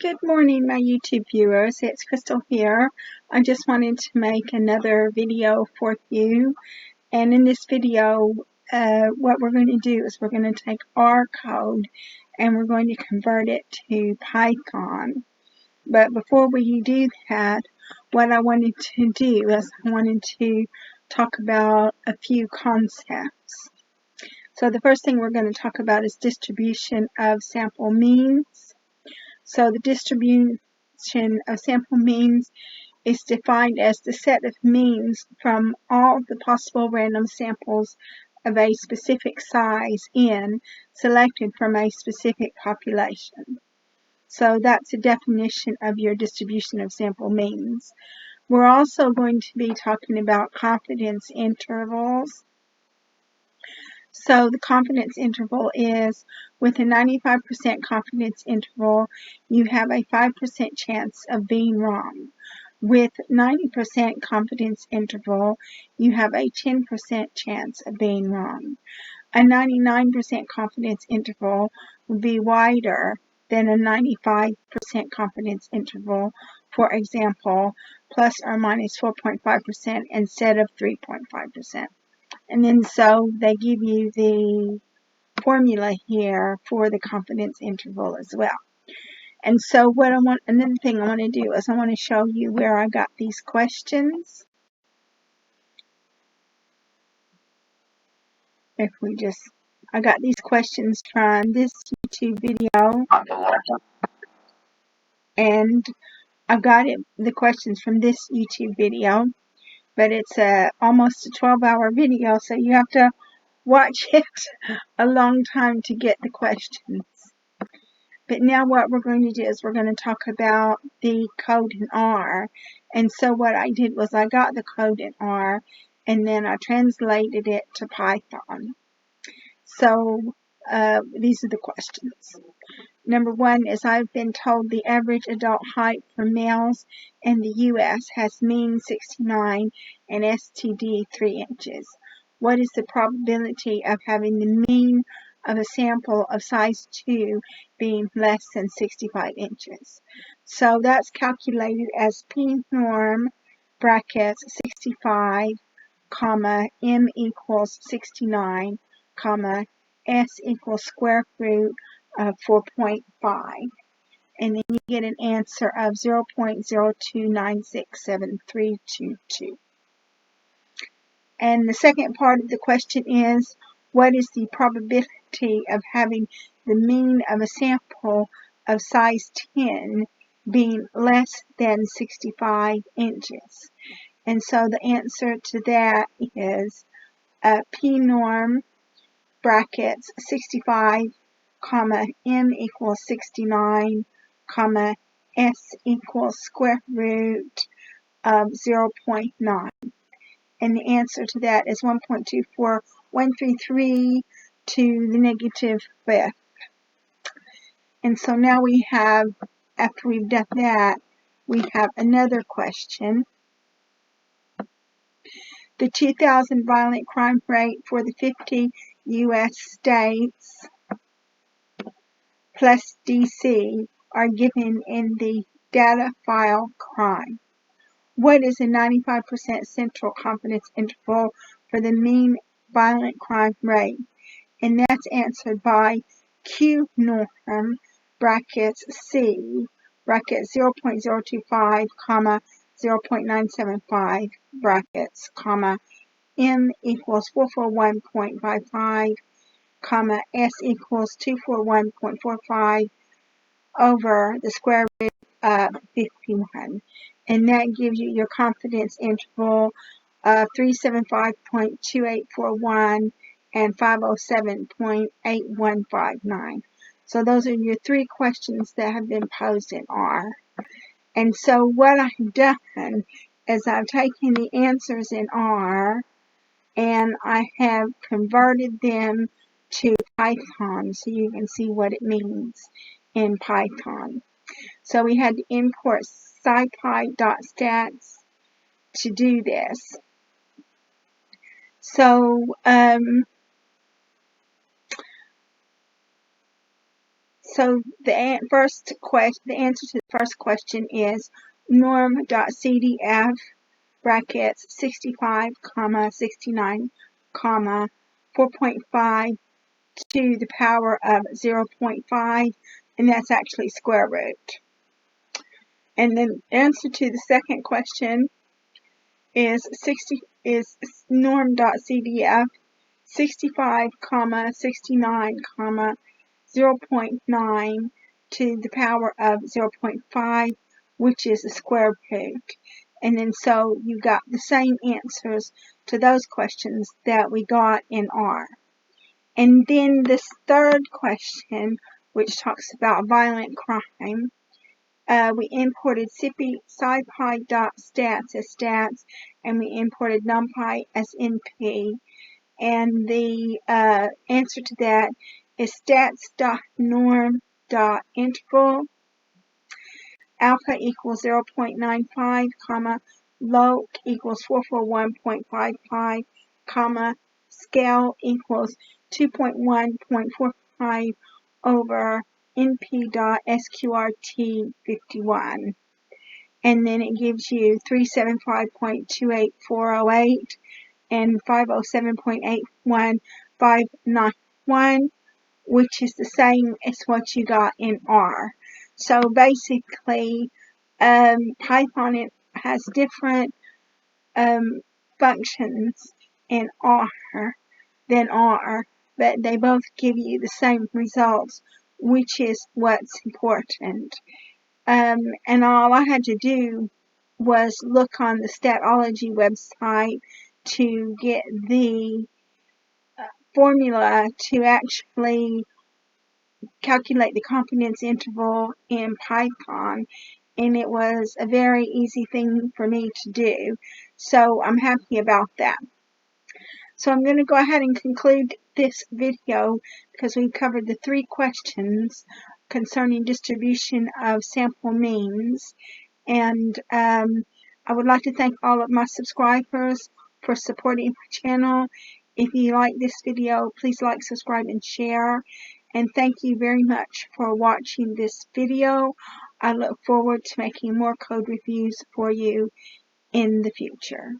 Good morning, my YouTube viewers. It's Crystal here. I just wanted to make another video for you. And in this video, what we're going to do is we're going to take R code and we're going to convert it to Python. But before we do that, what I wanted to do is I wanted to talk about a few concepts. So the first thing we're going to talk about is distribution of sample means. So the distribution of sample means is defined as the set of means from all the possible random samples of a specific size n selected from a specific population. So that's a definition of your distribution of sample means. We're also going to be talking about confidence intervals. So the confidence interval is, with a 95% confidence interval, you have a 5% chance of being wrong. With 90% confidence interval, you have a 10% chance of being wrong. A 99% confidence interval would be wider than a 95% confidence interval, for example, plus or minus 4.5% instead of 3.5%. And then so they give you the formula here for the confidence interval as well. And so another thing I want to do is I want to show you where I got these questions. I got these questions from this YouTube video. And I've got the questions from this YouTube video. But it's almost a 12-hour video, so you have to watch it a long time to get the questions. But now what we're going to do is we're going to talk about the code in R. And so what I did was I got the code in R and then I translated it to Python. So these are the questions. Number one is, I've been told the average adult height for males in the U.S. has mean 69 and STD 3 inches. What is the probability of having the mean of a sample of size 2 being less than 65 inches? So that's calculated as P norm brackets 65, comma, M equals 69, comma, S equals square root of 4.5, and then you get an answer of 0.02967322. And the second part of the question is, what is the probability of having the mean of a sample of size 10 being less than 65 inches? And so the answer to that is P norm brackets 65, comma, M equals 69, comma, S equals square root of 0.9. And the answer to that is 1.24133 to the negative fifth. And so now we have, after we've done that, we have another question. The 2000 violent crime rate for the 50 U.S. states plus D.C. are given in the data file crime. What is a 95% central confidence interval for the mean violent crime rate? And that's answered by Q norm brackets C brackets 0.025, comma, 0.975 brackets, comma, M equals 441.55, comma, S equals 241.45 over the square root of 51. And that gives you your confidence interval of 375.2841 and 507.8159. So those are your three questions that have been posed in R. And so what I've done is I've taken the answers in R and I have converted them to Python so you can see what it means in Python. So we had to import scipy.stats to do this. So So the answer to the first question is norm.cdf brackets 65, 69, 4.5 to the power of 0.5, and that's actually square root. And then the answer to the second question is norm.cdf 65, 69, 0.9 to the power of 0.5, which is the square root. And then so you got the same answers to those questions that we got in R. And then this third question, which talks about violent crime, we imported scipy.stats as stats, and we imported numpy as np. And the answer to that is stats.norm.interval alpha equals 0.95, loc equals 441.55, scale equals 2.1.45 over np.sqrt51. And then it gives you 375.28408 and 507.81591, which is the same as what you got in R. So basically, Python has different functions in R than R, but they both give you the same results, which is what's important. And all I had to do was look on the Statology website to get the formula to actually calculate the confidence interval in Python, and it was a very easy thing for me to do, so I'm happy about that. So I'm going to go ahead and conclude this video because we've covered the 3 questions concerning distribution of sample means, and I would like to thank all of my subscribers for supporting my channel. If you like this video, please like, subscribe, and share. And thank you very much for watching this video. I look forward to making more code reviews for you in the future.